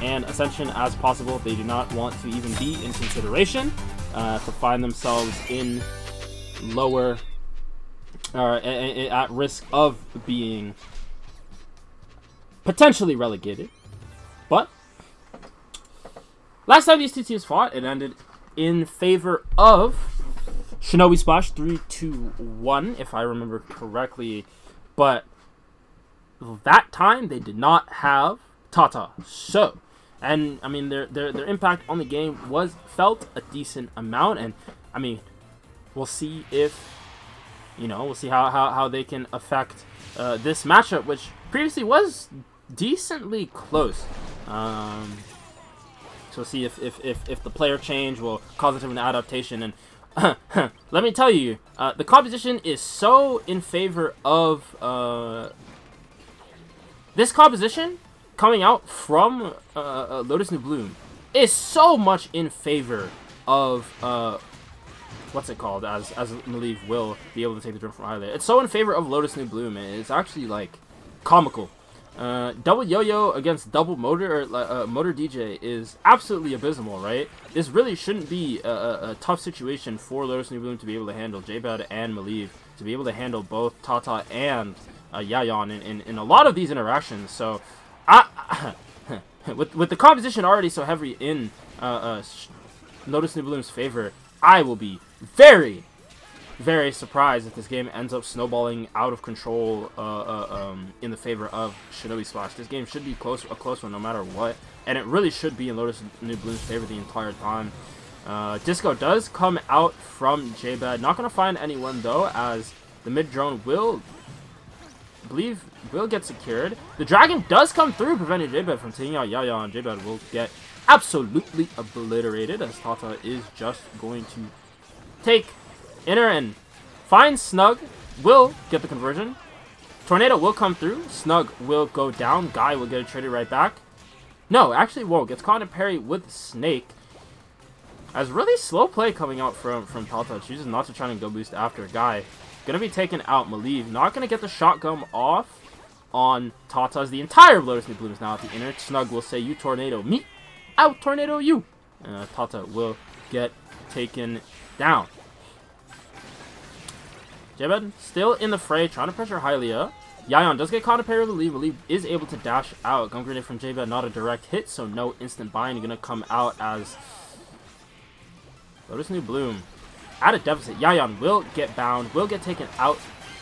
and Ascension as possible. They do not want to even be in consideration to find themselves in lower at risk of being potentially relegated. But last time these two teams fought, it ended in favor of Shinobi Splash 3-2-1, if I remember correctly. But that time they did not have Tata. So, and I mean their impact on the game was felt a decent amount, and I mean we'll see if we'll see how they can affect this matchup, which previously was decently close. So we'll see if the player change will cause it to an adaptation. And let me tell you, the composition is so in favor of this composition coming out from Lotus New Bloom is so much in favor of what's it called, as Maliv will be able to take the drone from either. It's so in favor of Lotus New Bloom, and it's actually like comical. Double yo-yo against double motor, or motor DJ, is absolutely abysmal, right? This really shouldn't be a tough situation for Lotus New Bloom to be able to handle J-Bad and Maliv, to be able to handle both Tata and Yayan in a lot of these interactions. So, with the composition already so heavy in Lotus New Bloom's favor, I will be very, very surprised if this game ends up snowballing out of control in the favor of Shinobi Splash. This game should be a close one no matter what, and it really should be in Lotus New Bloom's favor the entire time. Disco does come out from J-Bad. Not going to find anyone though, as the mid drone will get secured. The dragon does come through, preventing J-Bad from taking out Yaya, and J-Bad will get absolutely obliterated, as Tata is just going to take inner and find Snug, will get the conversion. Tornado will come through, Snug will go down, Guy will get it traded right back. No, actually won't. Gets caught in parry with Snake. As really slow play coming out from Tata. Chooses not to try and go boost after Guy. Gonna be taken out. Maliv not gonna get the shotgun off on Tata, as the entire Lotus New Bloom is now at the inner. Snug will say, "You tornado me, out tornado you." Tata will get taken down. J-Bad still in the fray, trying to pressure Hylia. Yayan does get caught in parry with Maliv. Maliv is able to dash out. Gun grenade from J-Bad, not a direct hit, so no instant bind. Gonna come out as Lotus New Bloom at a deficit. Yayan will get bound, will get taken out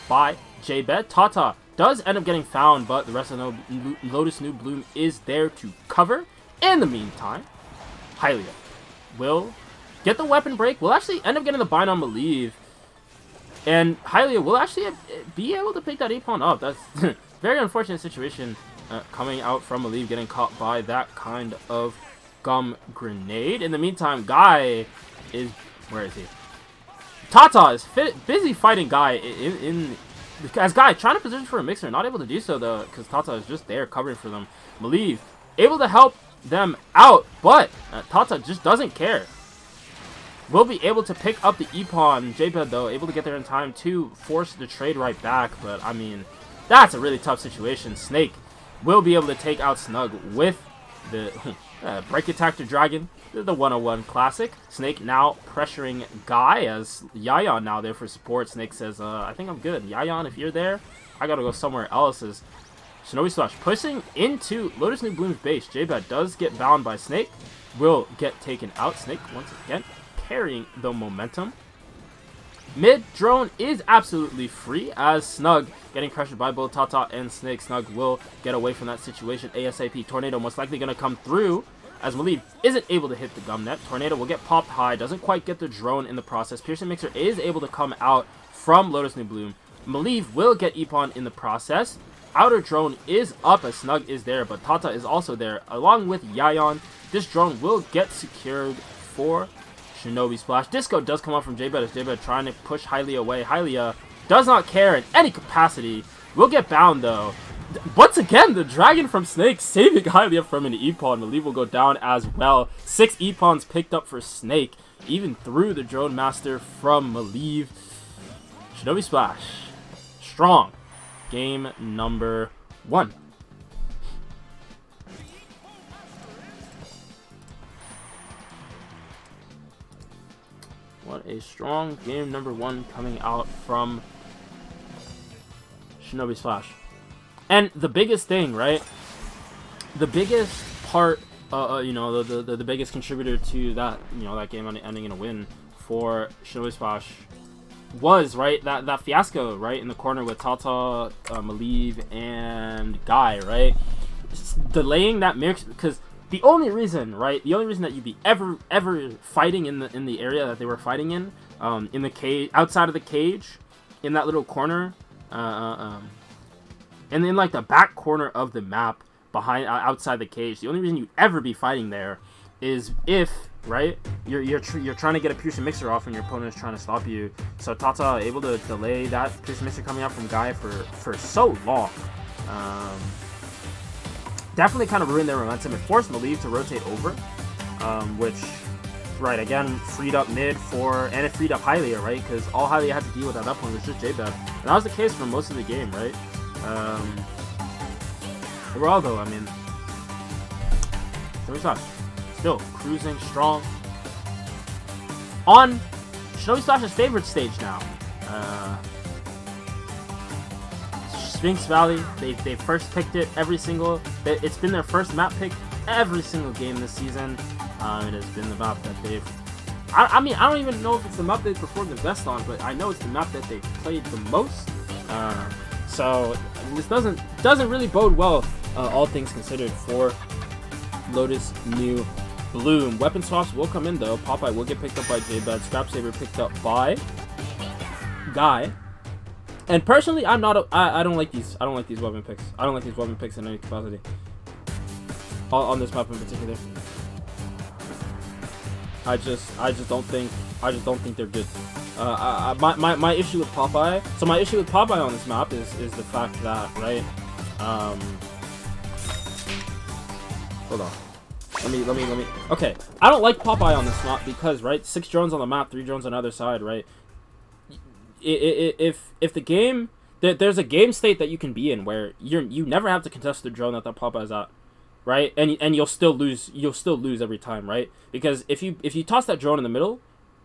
by J-Bad. Tata does end up getting found, but the rest of Lotus New Bloom is there to cover. In the meantime, Hylia will get the weapon break. Will actually end up getting the bind on Maliv. And Hylia will actually be able to pick that A-pawn up. That's very unfortunate situation coming out from Maliv, getting caught by that kind of gum grenade. In the meantime, Guy is... where is he? Tata is busy fighting Guy as Guy trying to position for a mixer. Not able to do so, though, because Tata is just there covering for them. Maliv able to help them out, but Tata just doesn't care. Will be able to pick up the E-pawn. J-Bad, though, able to get there in time to force the trade right back. But, I mean, that's a really tough situation. Snake will be able to take out Snug with the break attack to Dragon. The 101 classic. Snake now pressuring Guy, as Yayan now there for support. Snake says, I think I'm good. Yayan, if you're there, I gotta go somewhere else. As Shinobi Splash pushing into Lotus New Bloom's base. J-Bad does get bound by Snake. Will get taken out. Snake, once again, carrying the momentum. Mid drone is absolutely free, as Snug getting pressured by both Tata and Snake. Snug will get away from that situation ASAP. Tornado most likely going to come through, as Maliv isn't able to hit the gum net. Tornado will get popped high, doesn't quite get the drone in the process. Piercing Mixer is able to come out from Lotus New Bloom. Maliv will get E-pawn in the process. Outer drone is up, as Snug is there, but Tata is also there along with Yayan. This drone will get secured for Shinobi Splash. Disco does come out from J-Bad, as J-Bad trying to push Hylia away. Hylia does not care in any capacity. Will get bound, though. Once again, the Dragon from Snake saving Hylia from an E-pawn. Maliv will go down as well. 6 E-pawns picked up for Snake, even through the Drone Master from Maliv. Shinobi Splash. Strong. Game number 1. out a strong game number 1 coming out from Shinobi Splash. And the biggest thing, right? The biggest part, you know, the biggest contributor to that, you know, that game ending in a win for Shinobi Splash was, right, that fiasco, right, in the corner with Tata, Maliv, and Guy, right? Just delaying that mix, because the only reason, right, the only reason that you'd be ever fighting in the area that they were fighting in the cage, outside of the cage, in that little corner, and in like the back corner of the map behind outside the cage, the only reason you'd ever be fighting there is if, right, you're trying to get a Piercing Mixer off and your opponent is trying to stop you. So Tata able to delay that Piercing Mixer coming out from Guy for so long. Definitely kind of ruined their momentum. It forced Maliv to rotate over, which, right, again, freed up mid and it freed up Hylia, right? Because all Hylia had to deal with at that point was just J-Bed. And that was the case for most of the game, right? Overall, though, I mean, still cruising strong on Shinobi Splash's favorite stage now. Sphinx Valley, they first picked it it's been their first map pick every single game this season. It has been the map that they've, I mean, I don't even know if it's the map they performed the best on, but I know it's the map that they've played the most. So this doesn't really bode well, all things considered, for Lotus New Bloom. Weapon swaps will come in though. Popeye will get picked up by J-Bed. Scrap Saber picked up by Guy. And personally, I don't like these weapon picks. I don't like these weapon picks in any capacity. On this map in particular. I just don't think they're good. My issue with Popeye. So my issue with Popeye on this map is the fact that, right, hold on. Let me. Okay, I don't like Popeye on this map because, right, 6 drones on the map, 3 drones on the other side, right? If the game, there's a game state that you can be in where you never have to contest the drone that Popeye is at, right? And you'll still lose every time, right? Because if you toss that drone in the middle,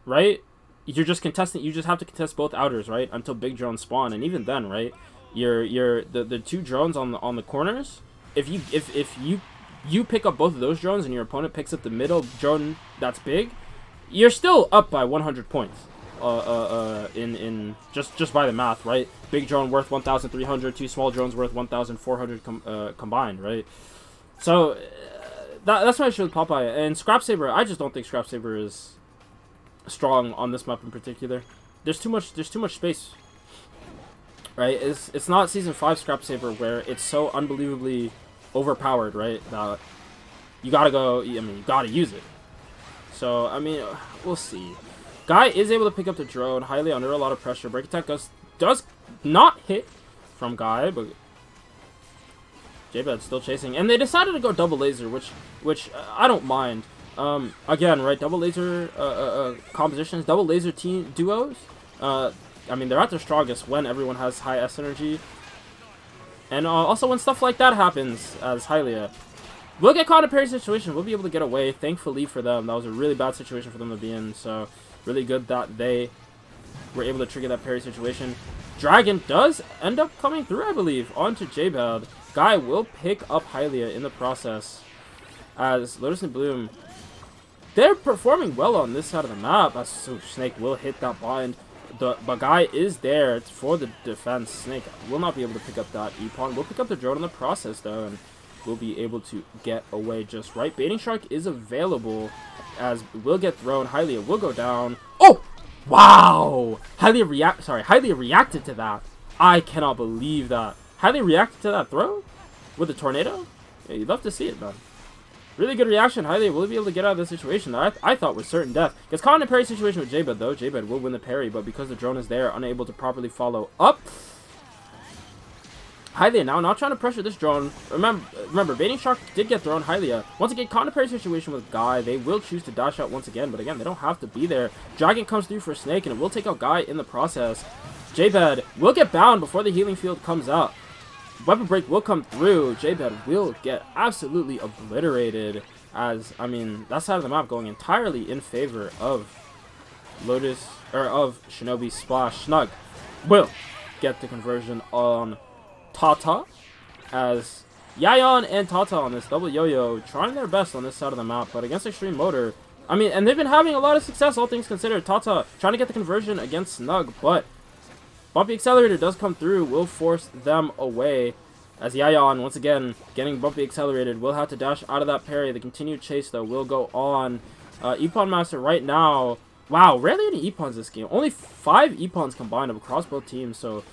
right, you're just contesting. You just have to contest both outers, right, until big drones spawn, and even then, right, the 2 drones on the corners. If you pick up both of those drones and your opponent picks up the middle drone that's big, you're still up by 100 points. In just by the math, right? Big drone worth 1,300, 2 small drones worth 1,400 combined, right? So that's my issue with Popeye. And Scrap Saber, I just don't think Scrap Saber is strong on this map in particular. There's too much space, right? It's not Season 5 Scrap Saber where it's so unbelievably overpowered, right? That you gotta go. I mean, you gotta use it. So I mean, we'll see. Guy is able to pick up the drone, highly under a lot of pressure. Break attack does not hit from Guy, but J-Bed's still chasing. And they decided to go double laser, which I don't mind. Again, right, double laser compositions, double laser team duos. I mean, they're at their strongest when everyone has high S energy. And also when stuff like that happens, as Hylia. We'll get caught in a parry situation. We'll be able to get away. Thankfully for them, that was a really bad situation for them to be in. So really good that they were able to trigger that parry situation. Dragon does end up coming through, I believe, onto J-Bed. Guy will pick up Hylia in the process. As Lotus and Bloom, they're performing well on this side of the map. So Snake will hit that bind. But Guy is there for the defense. Snake will not be able to pick up that E-Pawn. We'll pick up the drone in the process, though, and we'll be able to get away just right. Baiting Shark is available, as will get thrown. Hylia will go down. Oh! Wow! Hylia reacted to that. I cannot believe that. Hylia reacted to that throw? With a tornado? Yeah, you'd love to see it, man. Really good reaction. Hylia will be able to get out of this situation that I thought was certain death. Gets caught in a parry situation with J-Bed, though. J-Bed will win the parry, but because the drone is there, unable to properly follow up. Hylia now not trying to pressure this drone. Remember, Baiting Shark did get thrown. Hylia, once again, caught in a parry situation with Guy. They will choose to dash out once again, but again, they don't have to be there. Dragon comes through for Snake, and it will take out Guy in the process. J-Bed will get bound before the healing field comes out. Weapon break will come through. J-Bed will get absolutely obliterated, as, I mean, that side of the map going entirely in favor of Shinobi Splash. Snug will get the conversion on Tata, as Yayan and Tata on this double yo-yo trying their best on this side of the map, but against Extreme Motor, I mean, and they've been having a lot of success, all things considered. Tata trying to get the conversion against Snug, but Bumpy Accelerator does come through, will force them away, as Yayan, once again, getting Bumpy Accelerated, will have to dash out of that parry. The continued chase, though, will go on. Epon Master right now, wow, rarely any Epons this game. Only 5 Epons combined across both teams, so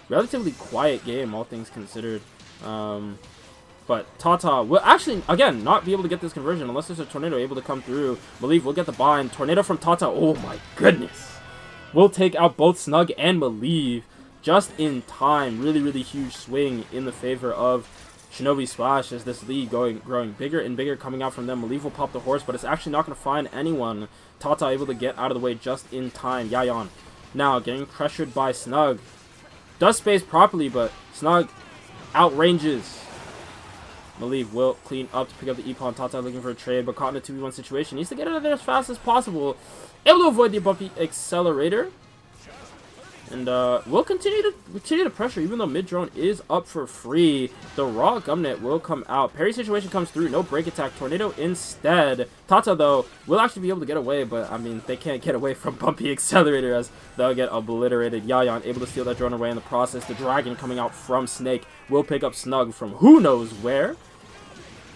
relatively quiet game, all things considered. But Tata will actually, again, not be able to get this conversion unless there's a Tornado able to come through. Maliv will get the bind. Tornado from Tata, oh my goodness. Will take out both Snug and Maliv just in time. Really, really huge swing in the favor of Shinobi Splash as this lead growing bigger and bigger coming out from them. Maliv will pop the horse, but it's actually not going to find anyone. Tata able to get out of the way just in time. Yayan now getting pressured by Snug. Does space properly, but Snug outranges. Maliv will clean up to pick up the Epon. Tata looking for a trade, but caught in a 2v1 situation. Needs to get out of there as fast as possible. Able to avoid the Bumpy Accelerator. And we'll continue to pressure, even though mid-drone is up for free. The raw Gumnet will come out. Parry situation comes through. No break attack. Tornado instead. Tata, though, will actually be able to get away, but, I mean, they can't get away from Bumpy Accelerator as they'll get obliterated. Yayan able to steal that drone away in the process. The Dragon coming out from Snake will pick up Snug from who knows where.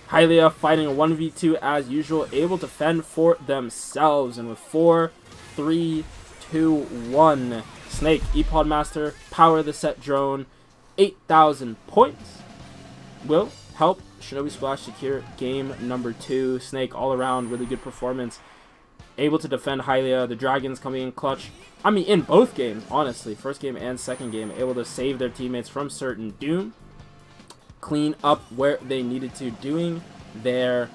Hylia fighting a 1v2 as usual. Able to fend for themselves. And with 4, 3, 2, 1... Snake, Epod Master, power the set drone, 8,000 points, will help Shinobi Splash secure game number 2. Snake all around, really good performance, able to defend Hylia. The Dragons coming in clutch, I mean in both games, honestly, first game and second game, able to save their teammates from certain doom, clean up where they needed to, doing their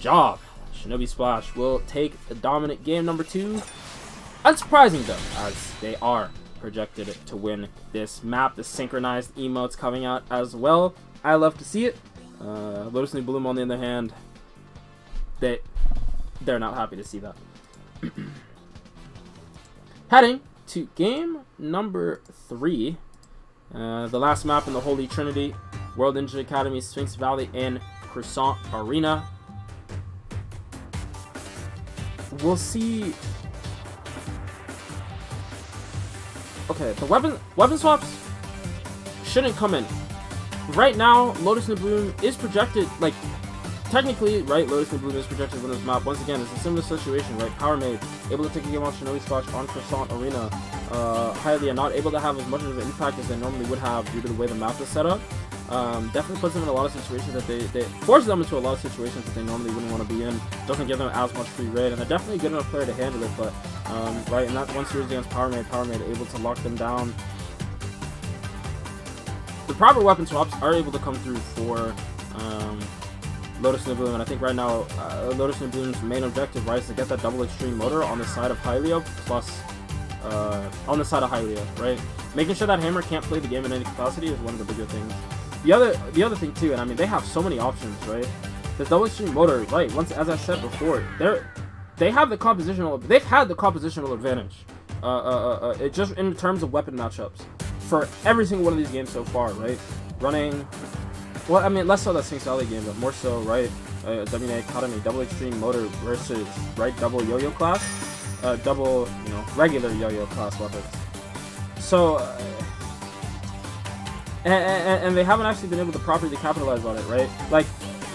job. Shinobi Splash will take the dominant game number 2. Unsurprising though, as they are projected to win this map. The synchronized emotes coming out as well. I love to see it. Lotus New Bloom on the other hand, they're not happy to see that. Heading to game number 3. The last map in the Holy Trinity. World Ninja Academy, Sphinx Valley, and Croissant Arena. We'll see. Okay, the weapon swaps shouldn't come in. Right now, Lotus New Bloom is projected, like, technically, right, Lotus New Bloom is projected to win this map. Once again, it's a similar situation, right? Power Made, able to take a game off Shinobi Splash on Croissant Arena. Hylia not able to have as much of an impact as they normally would have due to the way the map is set up. Definitely puts them in a lot of situations that they forces them into a lot of situations that they normally wouldn't want to be in. Doesn't give them as much free raid, and they're definitely a good enough player to handle it, but right, in that one series against Power Made able to lock them down. The proper weapon swaps are able to come through for Lotus New Bloom, and I think right now Lotus New Bloom's main objective, right, is to get that double extreme motor on the side of Hylia, plus on the side of Hylia, right? Making sure that Hammer can't play the game in any capacity is one of the bigger things. The other thing too, and I mean they have so many options, right? The double extreme motor, right? Once, as I said before, they've had the compositional advantage. It just in terms of weapon matchups for every single one of these games so far, right? Running, well, I mean less so that Sphinx Valley game, but more so, right? WNA Academy double extreme motor versus right double yo-yo class, double regular yo-yo class weapons. So. And they haven't actually been able to properly capitalize on it, right? Like,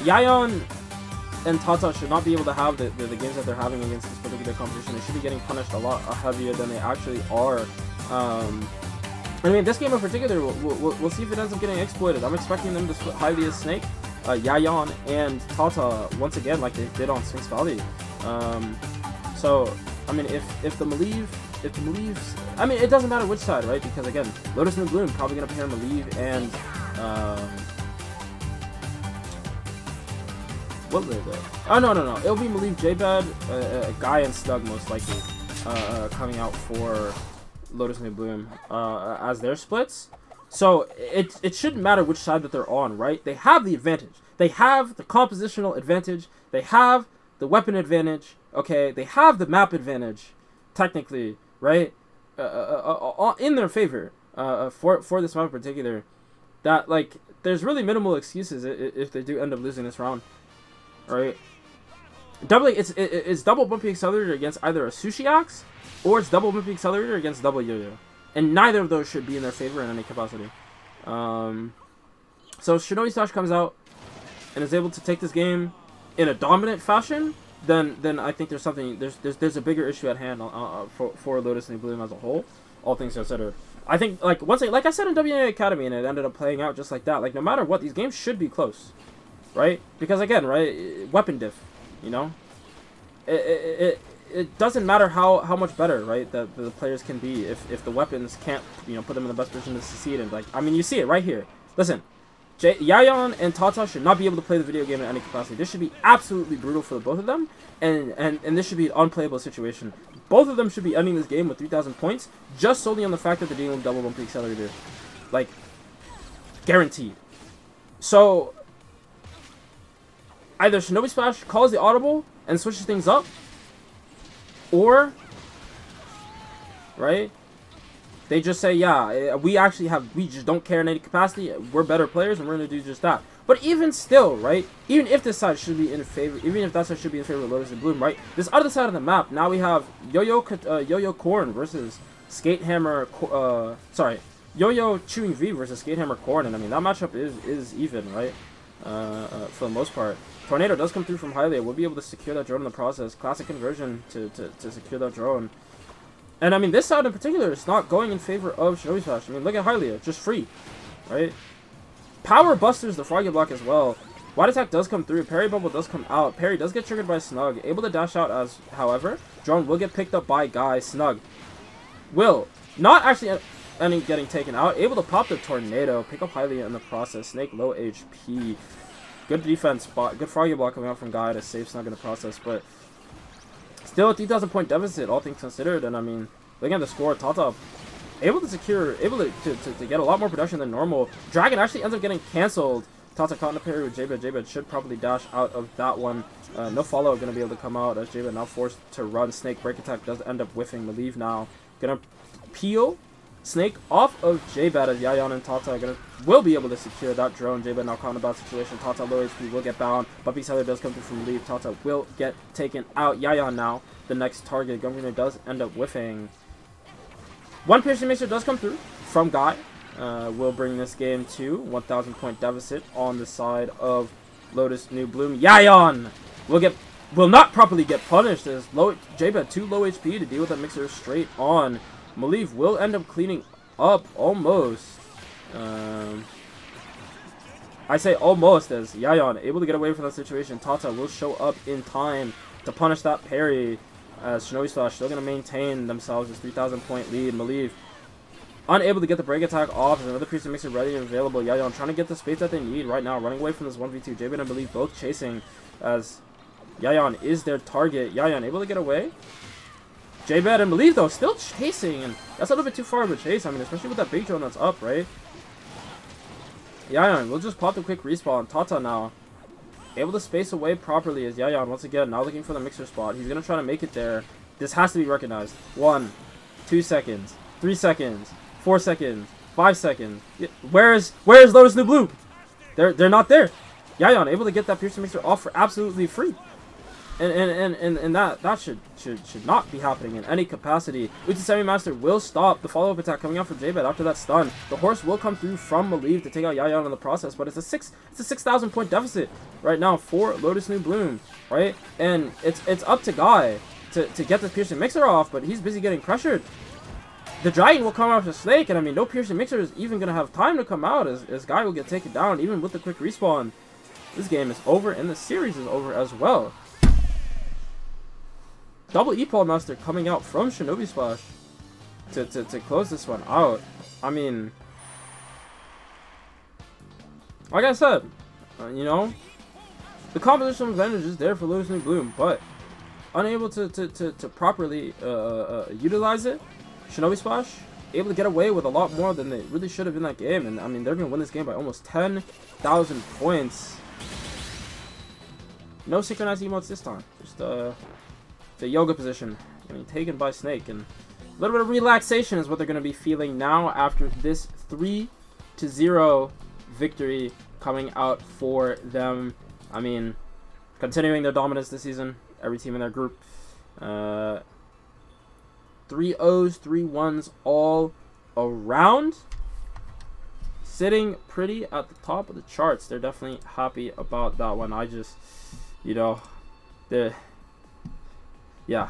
Yayan and Tata should not be able to have the games that they're having against this particular competition. They should be getting punished a lot heavier than they actually are. I mean, this game in particular, we'll see if it ends up getting exploited. I'm expecting them to split Hylia Snake, Yayan, and Tata once again like they did on Sphinx Valley. So, I mean, if the Maliv, I mean, it doesn't matter which side, right? Because again, Lotus New Bloom probably gonna pair Maliv and what are they? Oh no, it'll be Maliv, J-Bad, Guy, and Snug most likely coming out for Lotus New Bloom as their splits. So it shouldn't matter which side that they're on, right? They have the advantage. They have the compositional advantage. They have the weapon advantage. Okay, they have the map advantage. technically, right, in their favor for this round in particular. That, like, there's really minimal excuses if they do end up losing this round, right? It's double bumpy accelerator against either a sushi axe or it's double bumpy accelerator against double yo-yo, and neither of those should be in their favor in any capacity. So Shinobi Slash comes out and is able to take this game in a dominant fashion. Then I think there's a bigger issue at hand for Lotus New Bloom as a whole, all things considered. I think, like I said in WNA Academy, and it ended up playing out just like that. Like, no matter what, these games should be close, right? Because again, right, weapon diff, you know, it doesn't matter how much better, right, the players can be if the weapons can't, you know, put them in the best position to succeed. And, like, I mean, you see it right here. Listen, Yayan and Tata should not be able to play the video game in any capacity. This should be absolutely brutal for the both of them, and this should be an unplayable situation. Both of them should be ending this game with 3,000 points, just solely on the fact that they're dealing with double bumpy accelerator. Like, guaranteed. So, either Shinobi Splash calls the audible and switches things up, or, right, they just say, yeah, we just don't care in any capacity, we're better players, and we're going to do just that. But even still, right, even if this side should be in favor, even if that side should be in favor of Lotus and Bloom, right, this other side of the map, now we have Yo-Yo Corn versus Skate Hammer, Yo-Yo Chewing V versus Skate Hammer Corn, and I mean, that matchup is even, right, for the most part. Tornado does come through from Hylia, we'll be able to secure that drone in the process, classic conversion to secure that drone. And I mean, this side in particular is not going in favor of Shinobi Slash. I mean, look at Hylia, just free, right? Power busters the Froggy Block as well. Wide attack does come through. Parry bubble does come out. Parry does get triggered by Snug. Able to dash out as, however, drone will get picked up by Guy. Snug will not actually end up getting taken out. Able to pop the Tornado. Pick up Hylia in the process. Snake low HP. Good defense. Good Froggy Block coming out from Guy to save Snug in the process. But still a 3,000 point deficit, all things considered. And I mean, looking at the score, Tata able to get a lot more production than normal. Dragon actually ends up getting canceled. Tata caught in a parry with J-Bed. J-Bed should probably dash out of that one. No follow-up going to be able to come out as J-Bed now forced to run. Snake break attack does end up whiffing. Malieve now going to peel Snake off of J-Bed as Yayan and Tata will be able to secure that drone. J-Bed now caught in a bad situation. Tata low HP will get bound. Bumpy Seller does come through from Malieve. Tata will get taken out. Yayan now the next target. Gungrunner does end up whiffing. One piercing mixer does come through from Guy. Will bring this game to 1,000 point deficit on the side of Lotus New Bloom. Yayan will not properly get punished as J-Bed too low HP to deal with that mixer straight on. Malieve will end up cleaning up almost. I say almost as Yayan able to get away from that situation. Tata will show up in time to punish that parry. As Shinobi Slash still going to maintain themselves as 3,000 point lead. Malieve unable to get the break attack off. There's another piercing mixer ready and available. Yayan trying to get the space that they need right now. Running away from this 1v2. J-Bed and Malieve both chasing as Yayan is their target. Yayan able to get away. J-Bed and Malieve though still chasing. And that's a little bit too far of a chase. I mean, especially with that big drone that's up, right? Yayan will just pop the quick respawn. Tata now able to space away properly as Yayan once again now looking for the mixer spot. He's going to try to make it there. This has to be recognized. 1, 2 seconds, 3 seconds, 4 seconds, 5 seconds. Where's Lotus New Bloom? They're not there. Yayan able to get that piercing mixer off for absolutely free. And that should not be happening in any capacity. Uchi Semi-Master will stop the follow-up attack coming out from J-Bed after that stun. The horse will come through from Malieve to take out Yayan in the process, but it's a 6,000 point deficit right now for Lotus New Bloom, right? And it's up to Guy to get the piercing mixer off, but he's busy getting pressured. The Dragon will come out with Snake, and I mean, no piercing mixer is even going to have time to come out as Guy will get taken down even with the quick respawn. This game is over, and the series is over as well. Double E-Pole Master coming out from Shinobi Splash to close this one out. I mean, like I said, you know, the composition advantage is there for Lotus New Bloom, but unable to properly utilize it. Shinobi Splash able to get away with a lot more than they really should have in that game, and I mean, they're going to win this game by almost 10,000 points. No synchronized emotes this time. Just the yoga position. getting taken by Snake, and a little bit of relaxation is what they're going to be feeling now after this 3-0 victory coming out for them. I mean, continuing their dominance this season, every team in their group. 3 O's, 3 1s all around. Sitting pretty at the top of the charts. They're definitely happy about that one. I just, you know, yeah.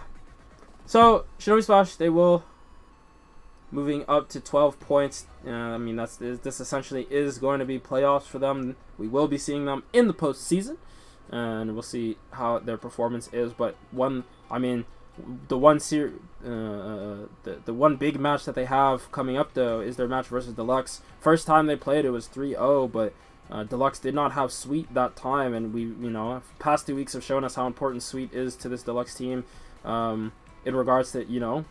So, Shinobi Splash, they will moving up to 12 points. I mean, this essentially is going to be playoffs for them. We will be seeing them in the postseason, and we'll see how their performance is. But the one big match that they have coming up, though, is their match versus Deluxe. First time they played, it was 3-0, but Deluxe did not have Sweet that time, and past 2 weeks have shown us how important Sweet is to this Deluxe team, in regards to,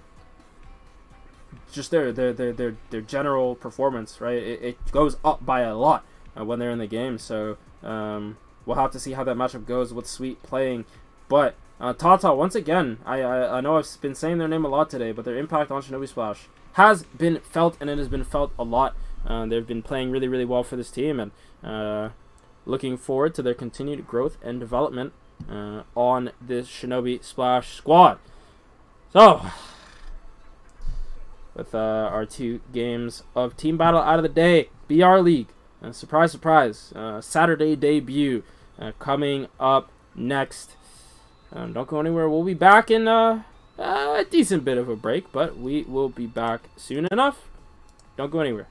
just their general performance, right? It goes up by a lot when they're in the game, so we'll have to see how that matchup goes with Sweet playing. But Tata, once again, I know I've been saying their name a lot today, but their impact on Shinobi Splash has been felt, and it has been felt a lot. They've been playing really, really well for this team, and looking forward to their continued growth and development on this Shinobi Splash squad. So, with our 2 games of team battle out of the day, BR League, surprise, surprise, Saturday debut coming up next. Don't go anywhere. We'll be back in a decent bit of a break, but we will be back soon enough. Don't go anywhere.